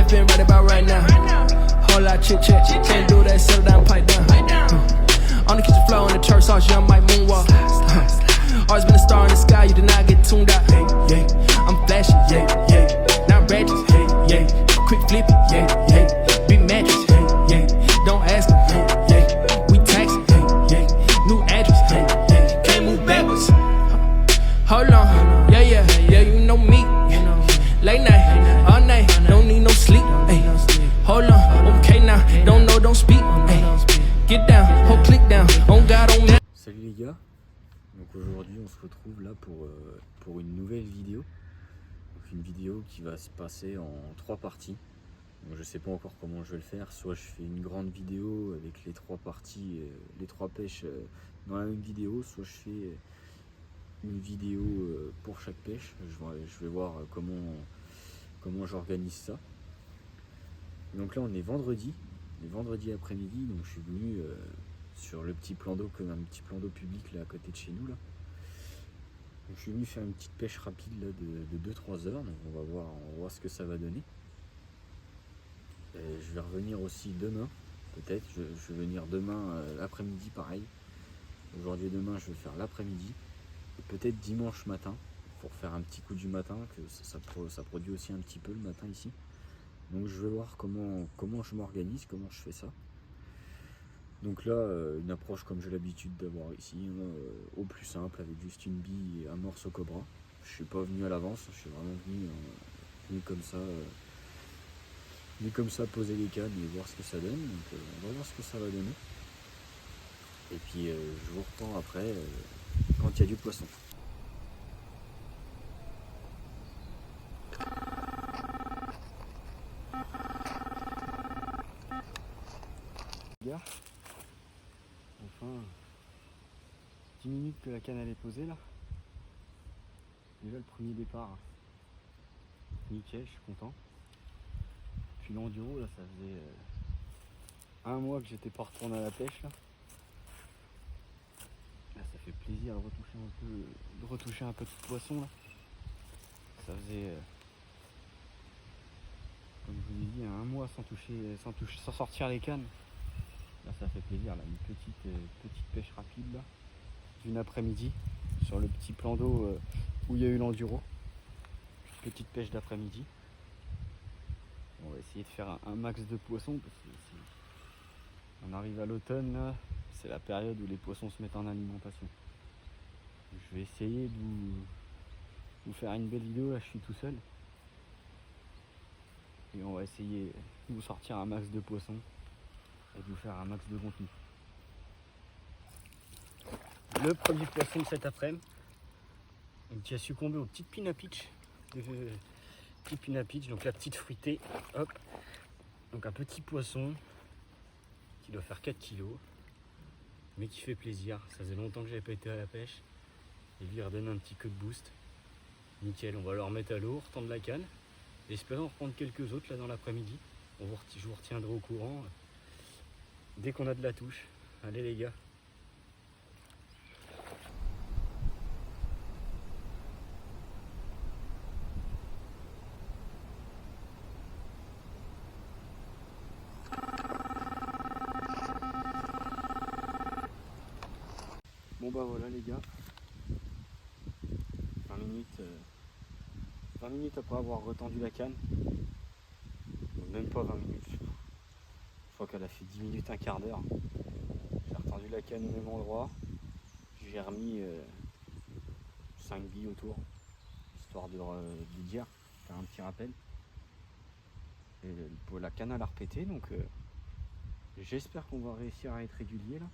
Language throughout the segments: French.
rapping right about right now. Whole lot chit chat, can't do that, settle down, pipe down. On the kitchen floor in the church sauce, young Mike Moonwalk. Always been a star in the sky, you did not get tuned out. Hey, yeah, I'm flashing, yeah, yeah. Not ratchet, hey, yeah. Quick flipping, yeah, yeah. Big mattress, hey, yeah. Don't ask, hey, yeah. We taxing, hey, yeah. New address, hey, yeah. Can't move backwards. Hold on, yeah, yeah, yeah, you know me. Late night, all night, don't need no sleep. Ay. Hold on, okay now, don't know, don't speak. Ay. Get down, hold click down, on God, on me. Salut les gars, donc aujourd'hui on se retrouve là pour une nouvelle vidéo. Donc une vidéo qui va se passer en 3 parties. Donc je sais pas encore comment je vais le faire, soit je fais une grande vidéo avec les 3 parties, les 3 pêches dans la même vidéo, soit je fais une vidéo pour chaque pêche. Je vais voir comment j'organise ça. Donc là on est vendredi après-midi, donc je suis venu sur le petit plan d'eau, comme un petit plan d'eau public là à côté de chez nous là. Donc je suis venu faire une petite pêche rapide là de 2-3 heures, donc on va voir ce que ça va donner. Et je vais revenir aussi demain, peut-être, je vais venir demain l'après-midi pareil. Aujourd'hui et demain je vais faire l'après-midi, et peut-être dimanche matin, pour faire un petit coup du matin, que ça produit aussi un petit peu le matin ici. Donc je vais voir comment je m'organise, comment je fais ça. Donc là, une approche comme j'ai l'habitude d'avoir ici, au plus simple, avec juste une bille et un morceau cobra. Je suis pas venu à l'avance, je suis vraiment venu comme ça poser les cannes et voir ce que ça donne. Donc on va voir ce que ça va donner. Et puis je vous reprends après quand il y a du poisson. Enfin, 10 minutes que la canne elle est posée là. Déjà le premier départ, nickel, je suis content. Puis l'enduro là, ça faisait un mois que j'étais pas retourné à la pêche là. Là ça fait plaisir de retoucher un peu de poisson là. Ça faisait comme je vous l'ai dit, un mois sans sortir les cannes. Là ça fait plaisir là, une petite pêche rapide là, d'une après-midi sur le petit plan d'eau où il y a eu l'enduro. Petite pêche d'après-midi. On va essayer de faire un max de poissons parce que on arrive à l'automne là, c'est la période où les poissons se mettent en alimentation. Je vais essayer de vous faire une belle vidéo, là je suis tout seul. Et on va essayer de vous sortir un max de poissons et de vous faire un max de contenu. Le premier poisson de cet après-midi, qui a succombé aux petites pinapitch. Donc la petite fruitée, hop. Donc un petit poisson qui doit faire 4 kg, mais qui fait plaisir. Ça faisait longtemps que j'avais pas été à la pêche. Et lui il redonne un petit coup de boost. Nickel, on va le remettre à l'eau, retendre la canne. J'espère en reprendre quelques autres là dans l'après-midi. Je vous retiendrai au courant dès qu'on a de la touche. Allez les gars. Bon bah voilà les gars, 20 minutes après avoir retendu la canne, même pas 20 minutes, je crois qu'elle a fait 10 minutes, un quart d'heure. J'ai retendu la canne au même endroit, j'ai remis 5 billes autour, histoire de dire, faire un petit rappel. Et la canne elle a repété, donc j'espère qu'on va réussir à être régulier là.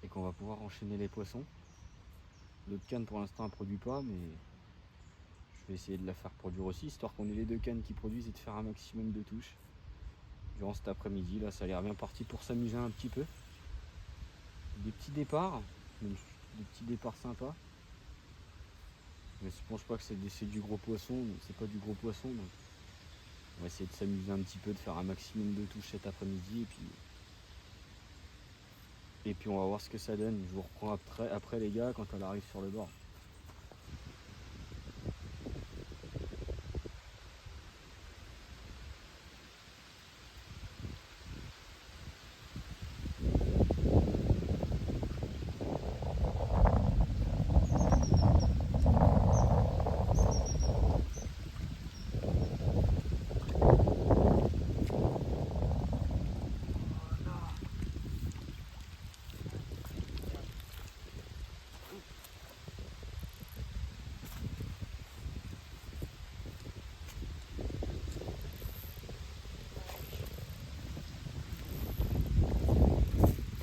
Et qu'on va pouvoir enchaîner les poissons. L'autre canne pour l'instant elle produit pas, mais je vais essayer de la faire produire aussi, histoire qu'on ait les 2 cannes qui produisent et de faire un maximum de touches durant cet après-midi. Là ça a l'air bien parti pour s'amuser un petit peu. Des petits départs, des petits départs sympas. Mais je pense pas que c'est du gros poisson, donc c'est pas du gros poisson. Donc on va essayer de s'amuser un petit peu, de faire un maximum de touches cet après-midi. Et puis on va voir ce que ça donne. Je vous reprends après les gars quand elle arrive sur le bord.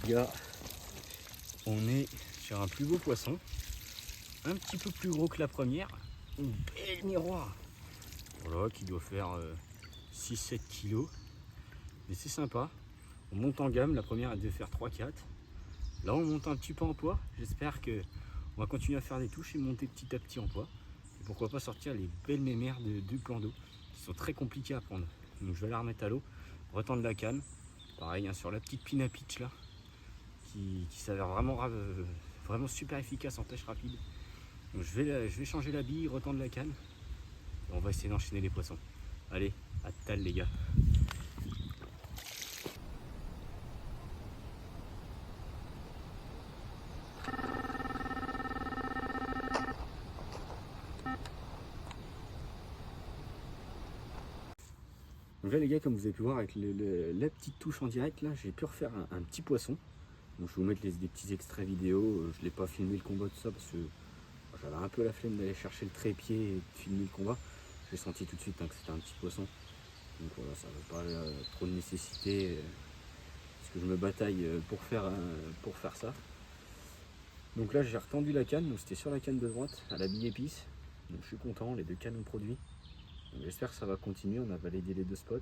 gars, on est sur un plus beau poisson, un petit peu plus gros que la première, une belle miroir, voilà, qui doit faire 6-7 kilos, mais c'est sympa. On monte en gamme, la première elle devait faire 3-4, là on monte un petit peu en poids, j'espère que on va continuer à faire des touches et monter petit à petit en poids, et pourquoi pas sortir les belles mémères de plan d'eau, qui sont très compliquées à prendre. Donc je vais la remettre à l'eau, retendre la canne, pareil hein, sur la petite pin à pitch là, qui s'avère vraiment super efficace en pêche rapide. Donc je vais changer la bille, retendre la canne, et on va essayer d'enchaîner les poissons. Allez, à tout à l'heure les gars. Donc là les gars, comme vous avez pu voir avec la petite touche en direct là, j'ai pu refaire un petit poisson. Donc je vais vous mettre des petits extraits vidéo. Je ne l'ai pas filmé le combat tout ça parce que j'avais un peu la flemme d'aller chercher le trépied et de filmer le combat. J'ai senti tout de suite hein, que c'était un petit poisson. Donc voilà, ça n'avait pas trop de nécessité parce que je me bataille pour faire ça. Donc là j'ai retendu la canne, donc c'était sur la canne de droite à la bille épice. Donc je suis content, les deux cannes ont produit. J'espère que ça va continuer, on a validé les deux spots.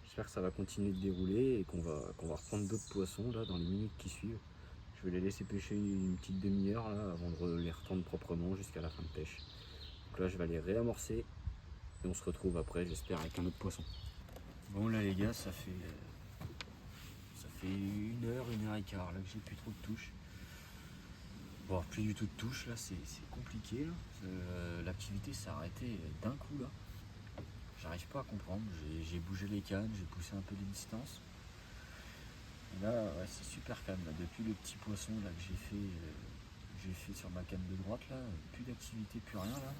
J'espère que ça va continuer de dérouler et qu'on va reprendre d'autres poissons là dans les minutes qui suivent. Je vais les laisser pêcher une petite demi-heure là avant de les retendre proprement jusqu'à la fin de pêche. Donc là je vais les réamorcer et on se retrouve après, j'espère, avec un autre poisson. Bon là les gars, ça fait 1h et quart là que j'ai plus trop de touches. Bon, plus du tout de touches là, c'est compliqué là. L'activité s'est arrêtée d'un coup là. J'arrive pas à comprendre, j'ai bougé les cannes, j'ai poussé un peu les distances. Là, ouais, c'est super calme. Là. Depuis le petit poisson là, que j'ai fait sur ma canne de droite, là, plus d'activité, plus rien. Là.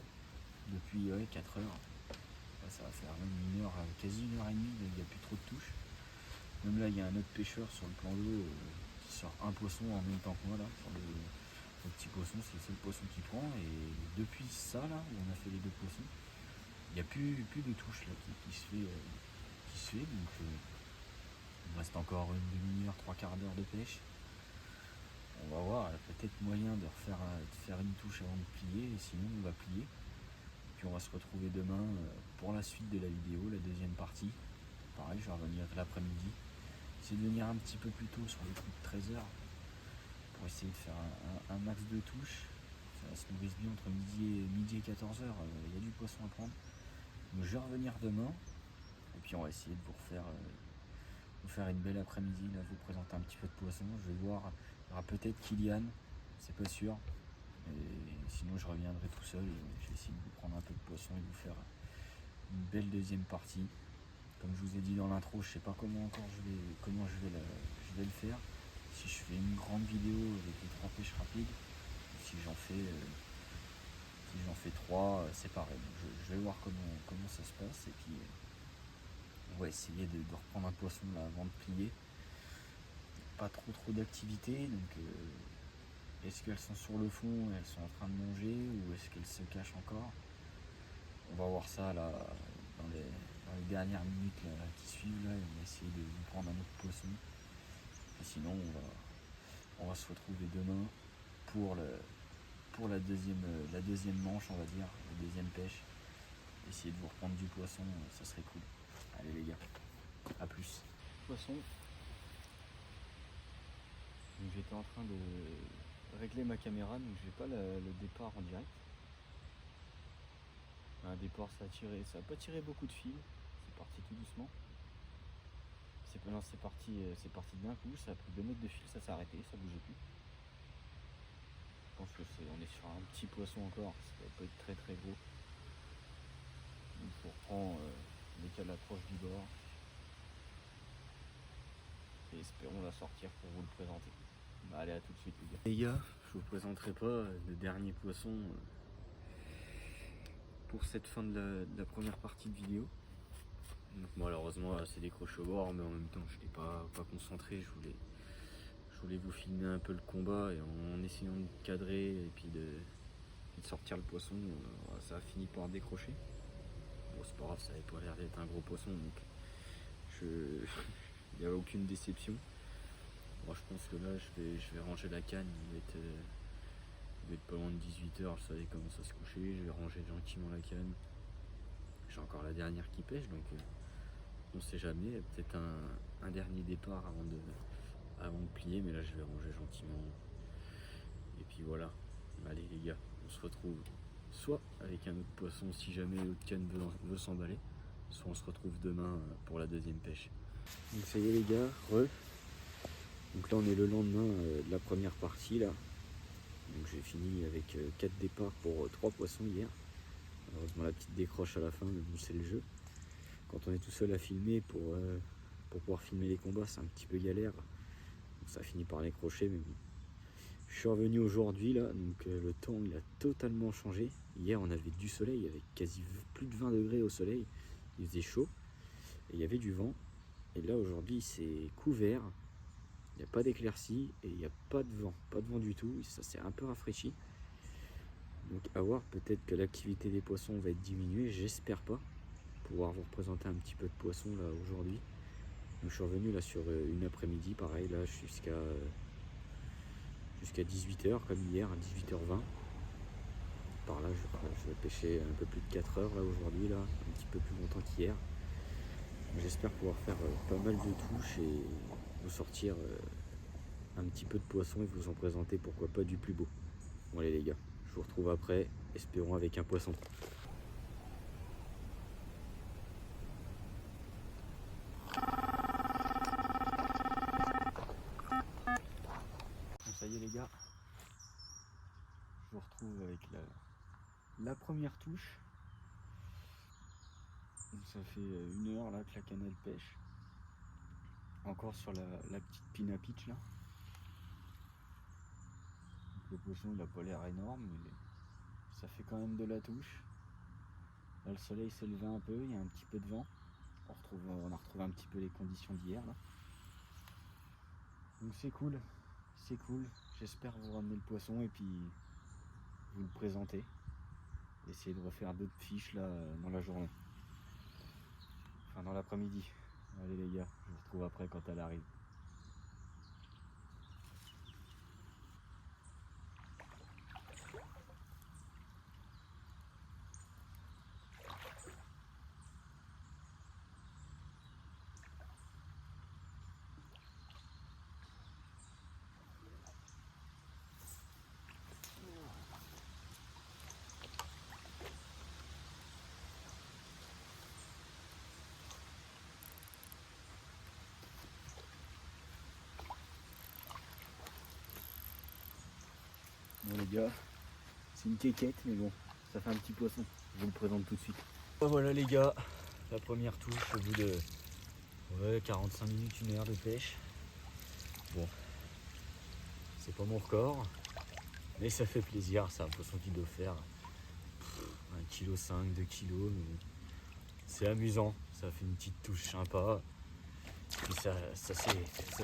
Depuis 4 heures. Là, ça va faire même une heure, quasi 1h30, il n'y a plus trop de touches. Même là, il y a un autre pêcheur sur le plan d'eau qui sort un poisson en même temps que moi. Là, sur le petit poisson, c'est le seul poisson qui prend. Et depuis ça, là, où on a fait les deux poissons, il n'y a plus de touches là, qui se fait. Donc, il me reste encore une demi-heure, 3/4 d'heure de pêche. On va voir, il y a peut-être moyen de faire une touche avant de plier, et sinon on va plier. Puis on va se retrouver demain pour la suite de la vidéo, la deuxième partie. Pareil, je vais revenir l'après-midi. Essayer de venir un petit peu plus tôt sur les coups de 13h pour essayer de faire un max de touches. Ça se nourrisse bien entre midi et 14h, il y a du poisson à prendre. Donc je vais revenir demain, et puis on va essayer de vous faire une belle après-midi, là, vous présenter un petit peu de poisson. Je vais voir, il y aura peut-être Kylian, c'est pas sûr. Et sinon je reviendrai tout seul et je vais essayer de vous prendre un peu de poisson et vous faire une belle deuxième partie. Comme je vous ai dit dans l'intro, je sais pas comment je vais le faire. Si je fais une grande vidéo avec les 3 pêches rapides, si j'en fais 3 séparés. Donc je vais voir comment ça se passe et puis on va essayer de reprendre un poisson là avant de plier. Pas trop d'activité, donc est-ce qu'elles sont sur le fond et elles sont en train de manger ou est-ce qu'elles se cachent encore? On va voir ça là dans les dernières minutes là, qui suivent là, et on va essayer de prendre un autre poisson. Et sinon on va se retrouver demain pour la deuxième manche, on va dire, la deuxième pêche. Essayer de vous reprendre du poisson, ça serait cool. Allez les gars, à plus. Poisson. Donc j'étais en train de régler ma caméra, donc je n'ai pas le départ en direct. Un départ, ça n'a pas tiré beaucoup de fil, c'est parti tout doucement. C'est parti d'un coup, ça a pris 2 mètres de fil, ça s'est arrêté, ça bougeait plus. Je pense on est sur un petit poisson encore, ça va pas être très très gros. Donc je reprends dès qu'elle approche du bord. Et espérons la sortir pour vous le présenter. Bah, allez, à tout de suite les gars. Les gars, je vous présenterai pas le dernier poisson pour cette fin de la première partie de vidéo. Donc malheureusement c'est décroché au bord, mais en même temps je n'étais pas concentré, je voulais vous filmer un peu le combat et en essayant de cadrer et puis de sortir le poisson, ça a fini par décrocher. Bon c'est pas grave, ça n'avait pas l'air d'être un gros poisson, donc il n'y avait aucune déception. Bon, je pense que là je vais ranger la canne, il va être pas loin de 18h, le soleil commence à se coucher, je vais ranger gentiment la canne. J'ai encore la dernière qui pêche, donc on sait jamais, peut-être un dernier départ avant de plier, mais là je vais ranger gentiment. Et puis voilà, allez les gars, on se retrouve soit avec un autre poisson si jamais l'autre canne veut s'emballer, soit on se retrouve demain pour la deuxième pêche. Donc ça y est les gars, donc là on est le lendemain de la première partie là. Donc j'ai fini avec 4 départs pour 3 poissons hier. Heureusement la petite décroche à la fin, mais bon c'est le jeu. Quand on est tout seul à filmer pour pouvoir filmer les combats, c'est un petit peu galère. Donc ça finit par décrocher, mais bon. Je suis revenu aujourd'hui là, donc le temps il a totalement changé. Hier on avait du soleil avec quasi plus de 20 degrés au soleil, il faisait chaud et il y avait du vent. Et là aujourd'hui c'est couvert, il n'y a pas d'éclaircie et il n'y a pas de vent du tout, ça s'est un peu rafraîchi. Donc à voir, peut-être que l'activité des poissons va être diminuée, j'espère pas. Pouvoir vous représenter un petit peu de poissons là aujourd'hui. Donc je suis revenu là sur une après-midi, pareil là jusqu'à 18h comme hier, à 18h20. Par là je vais pêcher un peu plus de 4 heures là aujourd'hui, là, un petit peu plus longtemps qu'hier. J'espère pouvoir faire pas mal de touches et vous sortir un petit peu de poisson et vous en présenter pourquoi pas du plus beau. Bon allez les gars, je vous retrouve après, espérons avec un poisson. Ça y est les gars, je vous retrouve avec la première touche. Donc ça fait 1 heure là que la canne elle pêche. Encore sur la petite pin à pitch là. Donc le poisson il a pas l'air énorme, mais ça fait quand même de la touche. Là le soleil s'est levé un peu, il y a un petit peu de vent. On a retrouvé un petit peu les conditions d'hier là. Donc c'est cool. C'est cool, j'espère vous ramener le poisson et puis vous le présenter. Essayer de refaire d'autres fiches là dans la journée. Enfin dans l'après-midi. Allez les gars, je vous retrouve après quand elle arrive. Bon les gars, c'est une quéquette mais bon, ça fait un petit poisson, je vous le présente tout de suite. Voilà les gars, la première touche au bout de 45 minutes, 1 heure de pêche. Bon, c'est pas mon record, mais ça fait plaisir, c'est un poisson qui doit faire 1,5 kg, 2 kg, mais c'est amusant, ça fait une petite touche sympa. Puis ça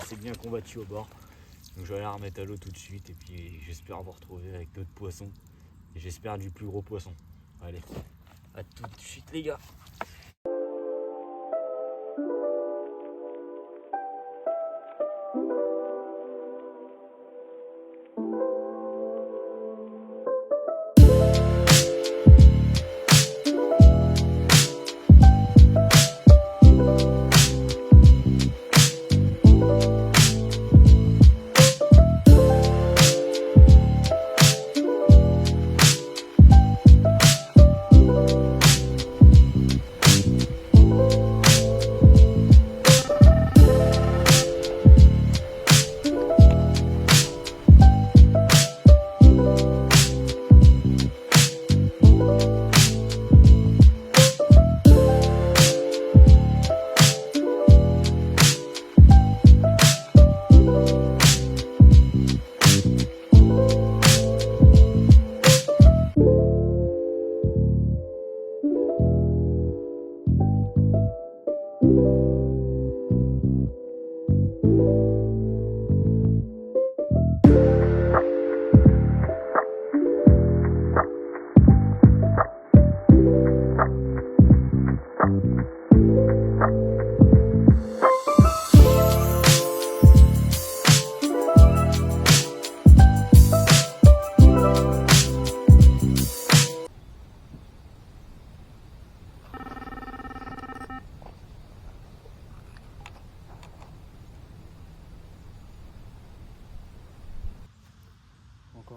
s'est bien combattu au bord. Donc je vais la remettre à l'eau tout de suite et puis j'espère vous retrouver avec d'autres poissons. Et j'espère du plus gros poisson. Allez, à tout de suite les gars.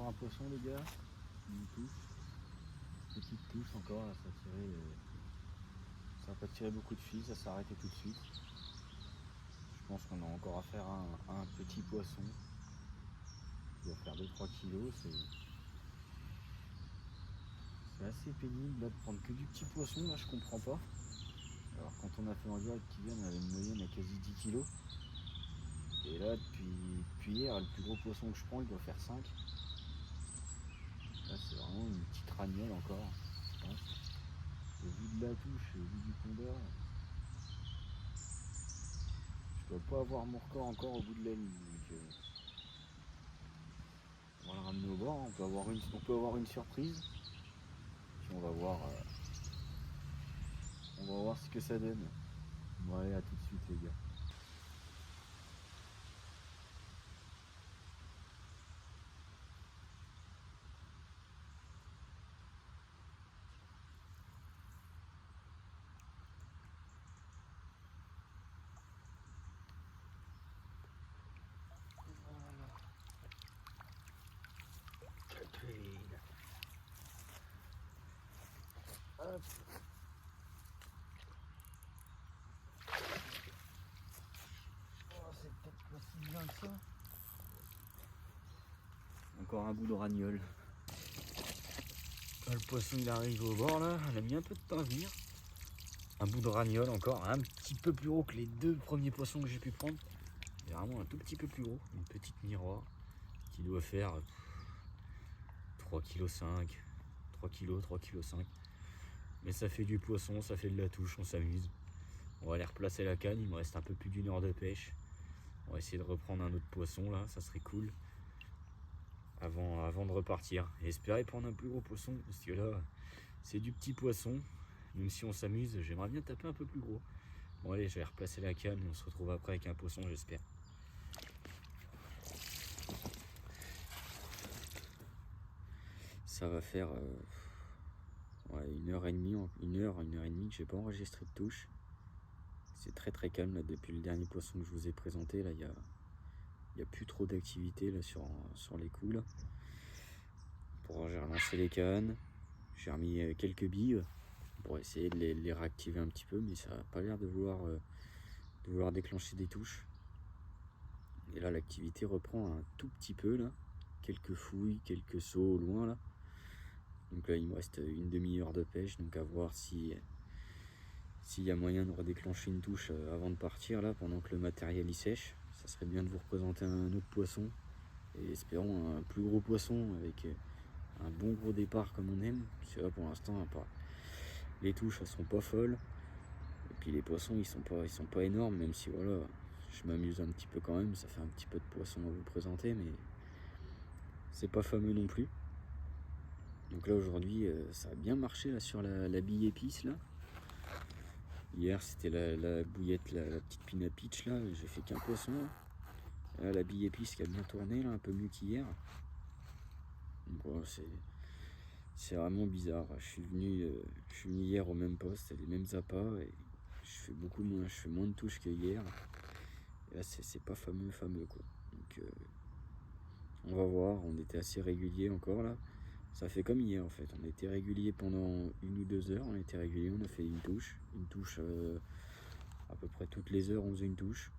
encore un poisson les gars. Une touche. Petite touche encore, là, ça a tiré. Ça n'a pas tiré beaucoup de fil, ça s'est arrêté tout de suite. Je pense qu'on a encore affaire à un petit poisson. Il va faire 2-3 kilos. C'est assez pénible là, de prendre que du petit poisson, là je comprends pas. Alors quand on a fait en direct qui vient, on avait une moyenne à quasi 10 kilos. Et là depuis hier, le plus gros poisson que je prends il doit faire 5. Là c'est vraiment une petite ragnole encore, je pense. Au vu de la touche et au vu du pondeur, je dois pas avoir mon record encore au bout de la ligne. Donc, on va le ramener au bord, on peut avoir une surprise. Puis on va voir ce que ça donne. Bon allez, à tout de suite les gars. Hop. Oh, c'est peut-être pas si bien que ça. Encore un bout de ragnole. Le poisson il arrive au bord là, il a mis un peu de temps à venir. Un bout de ragnole encore, un petit peu plus gros que les 2 premiers poissons que j'ai pu prendre. Il est vraiment un tout petit peu plus gros, une petite miroir qui doit faire 3,5 kg, 3 kg, 3,5 kg. Mais ça fait du poisson, ça fait de la touche, on s'amuse. On va aller replacer la canne, il me reste un peu plus d'1 heure de pêche. On va essayer de reprendre un autre poisson là, ça serait cool. Avant de repartir. Et espérer prendre un plus gros poisson, parce que là, c'est du petit poisson. Même si on s'amuse, j'aimerais bien taper un peu plus gros. Bon allez, je vais replacer la canne, on se retrouve après avec un poisson, j'espère. Ça va faire 1h30, 1h30 que j'ai pas enregistré de touche. C'est très très calme là, depuis le dernier poisson que je vous ai présenté. Là, il y a plus trop d'activité là sur les coups là. J'ai relancé les cannes, j'ai remis quelques billes pour essayer de les réactiver un petit peu, mais ça n'a pas l'air de vouloir déclencher des touches. Et là l'activité reprend un tout petit peu là, quelques fouilles, quelques sauts au loin là. Donc là il me reste une demi-heure de pêche, donc à voir s'il y a moyen de redéclencher une touche avant de partir là, pendant que le matériel y sèche. Ça serait bien de vous représenter un autre poisson, et espérons un plus gros poisson avec un bon gros départ comme on aime. Parce que là pour l'instant les touches elles sont pas folles, et puis les poissons ils sont pas énormes, même si voilà je m'amuse un petit peu quand même. Ça fait un petit peu de poisson à vous présenter, mais c'est pas fameux non plus. Donc là aujourd'hui ça a bien marché là sur la bille épice là. Hier c'était la bouillette, la petite peanut pitch là, j'ai fait qu'un poisson. Là, la bille épice qui a bien tourné là, un peu mieux qu'hier. Donc voilà, c'est vraiment bizarre. Je suis venu hier au même poste, les mêmes appâts, et je fais moins de touches que hier. Et là c'est pas fameux quoi. Donc on va voir, on était assez régulier encore là. Ça fait comme hier en fait, on était régulier pendant 1 ou 2 heures, on était régulier, on a fait une touche à peu près toutes les heures on faisait une touche.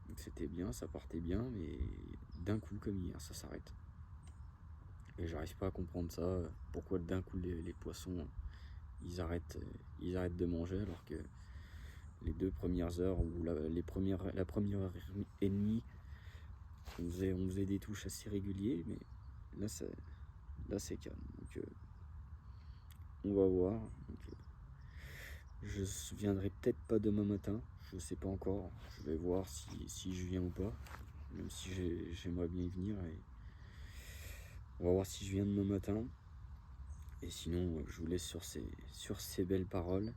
Donc c'était bien, ça partait bien, mais d'un coup comme hier ça s'arrête. Et j'arrive pas à comprendre ça, pourquoi d'un coup les poissons ils arrêtent de manger, alors que les 2 premières heures ou la première heure et demie on faisait des touches assez réguliers, mais là c'est calme. Donc on va voir. Donc, je viendrai peut-être pas demain matin, je sais pas encore. Je vais voir si je viens ou pas, même si j'aimerais bien y venir. Et on va voir si je viens demain matin. Et sinon je vous laisse sur ces belles paroles.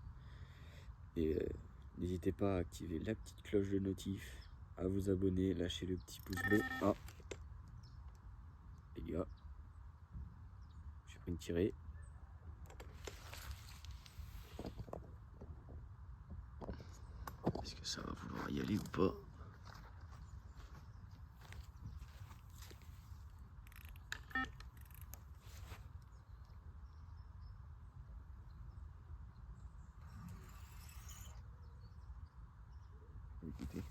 Et n'hésitez pas à activer la petite cloche de notif, à vous abonner, lâcher le petit pouce bleu. Ah les gars, j'ai pris une tirée. Est-ce que ça va vouloir y aller ou pas? écoutez.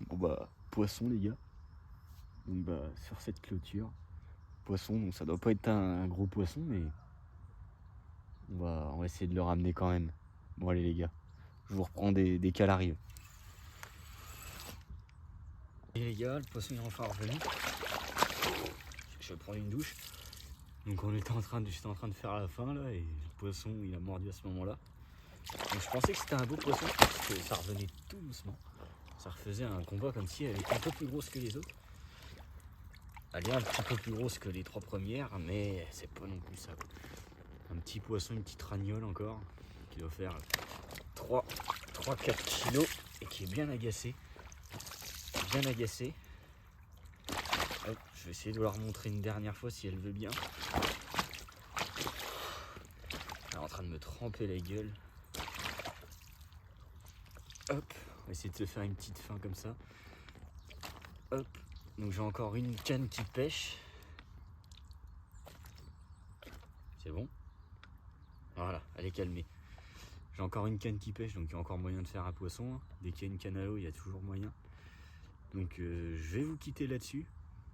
Bon bah, poisson les gars. Donc bah, sur cette clôture, poisson, donc ça doit pas être un gros poisson, mais on va essayer de le ramener quand même. Bon allez les gars, je vous reprends dès qu'elle arrive. Et les gars, le poisson est enfin revenu. Je vais prendre une douche. Donc j'étais en train de faire la fin là, et le poisson il a mordu à ce moment-là. Donc je pensais que c'était un beau poisson parce que ça revenait tout doucement. Ça refaisait un combat comme si elle était un peu plus grosse que les autres. Elle est un petit peu plus grosse que les 3 premières, mais c'est pas non plus ça. Un petit poisson, une petite ragnole encore, qui doit faire 3-4 kilos et qui est bien agacé. Bien agacé. Hop, je vais essayer de vous la remontrer une dernière fois si elle veut bien. Elle est en train de me tremper la gueule. Hop, on va essayer de se faire une petite fin comme ça. Hop, donc j'ai encore une canne qui pêche. C'est bon. Voilà, elle est calmée. J'ai encore une canne qui pêche, donc il y a encore moyen de faire un poisson. Dès qu'il y a une canne à l'eau, il y a toujours moyen. Donc je vais vous quitter là-dessus.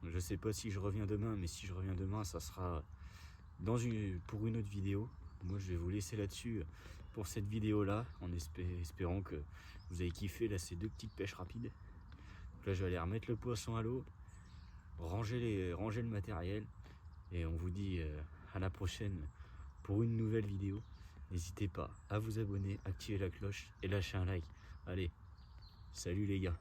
Je sais pas si je reviens demain, mais si je reviens demain, ça sera pour une autre vidéo. Moi, je vais vous laisser là-dessus pour cette vidéo-là, en espérant que vous avez kiffé là, ces 2 petites pêches rapides. Donc là, je vais aller remettre le poisson à l'eau, ranger le matériel, et on vous dit à la prochaine pour une nouvelle vidéo. N'hésitez pas à vous abonner, activer la cloche et lâcher un like. Allez, salut les gars.